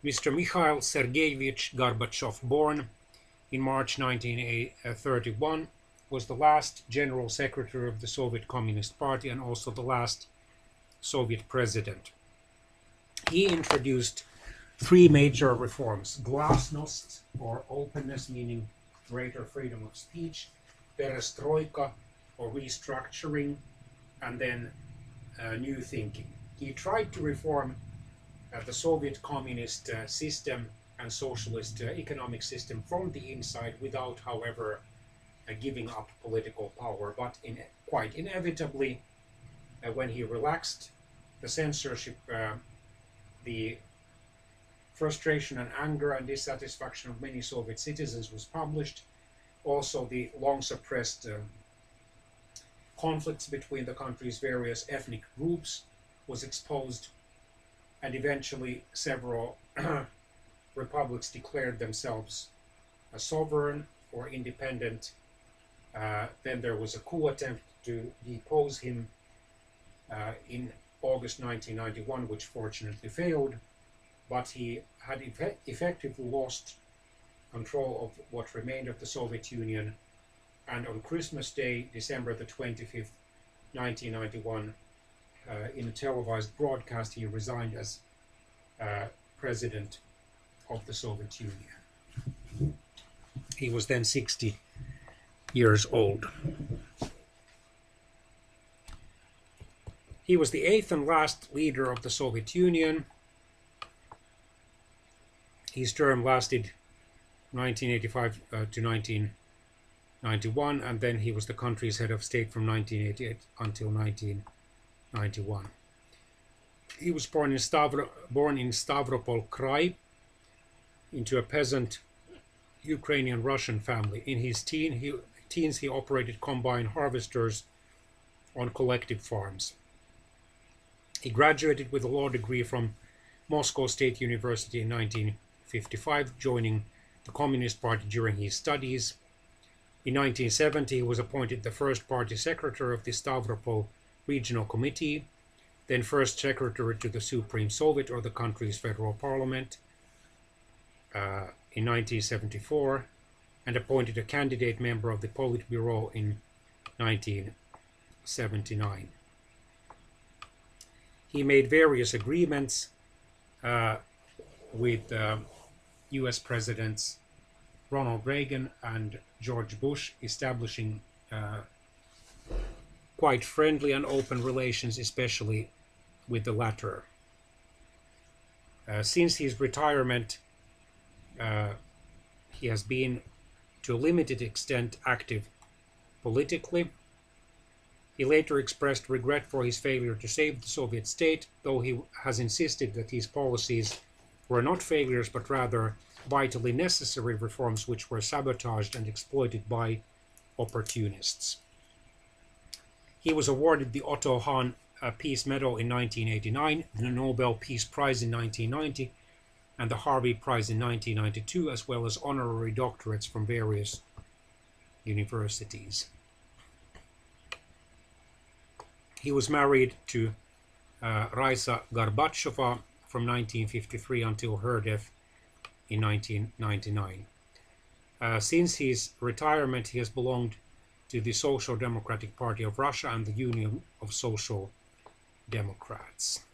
Mr. Mikhail Sergeyevich Gorbachev, born in March 1931, was the last General Secretary of the Soviet Communist Party and also the last Soviet president. He introduced three major reforms: glasnost, or openness, meaning greater freedom of speech; perestroika, or restructuring; and then new thinking. He tried to reform the Soviet communist system and socialist economic system from the inside without, however, giving up political power. But quite inevitably, when he relaxed the censorship, the frustration and anger and dissatisfaction of many Soviet citizens was published. Also, the long suppressed conflicts between the country's various ethnic groups was exposed, and eventually several republics declared themselves sovereign or independent. Then there was a coup attempt to depose him in August 1991, which fortunately failed, but he had effectively lost control of what remained of the Soviet Union. And on Christmas Day, December the 25th, 1991, in a televised broadcast, he resigned as president of the Soviet Union. He was then 60 years old. He was the eighth and last leader of the Soviet Union. His term lasted 1985 to 1991, and then he was the country's head of state from 1988 until 1991. He was born in Stavropol Krai into a peasant Ukrainian-Russian family. In his teens, he operated combine harvesters on collective farms. He graduated with a law degree from Moscow State University in 1955, joining the Communist Party during his studies. In 1970, he was appointed the first party secretary of the Stavropol Regional Committee, then first secretary to the Supreme Soviet, or the country's federal parliament, in 1974, and appointed a candidate member of the Politburo in 1979. He made various agreements with US Presidents Ronald Reagan and George Bush, establishing quite friendly and open relations, especially with the latter. Since his retirement, he has been, to a limited extent, active politically. He later expressed regret for his failure to save the Soviet state, though he has insisted that his policies were not failures, but rather vitally necessary reforms which were sabotaged and exploited by opportunists. He was awarded the Otto Hahn Peace Medal in 1989, the Nobel Peace Prize in 1990, and the Harvey Prize in 1992, as well as honorary doctorates from various universities. He was married to Raisa Gorbacheva from 1953 until her death in 1999. Since his retirement, he has belonged to the Social Democratic Party of Russia and the Union of Social Democrats.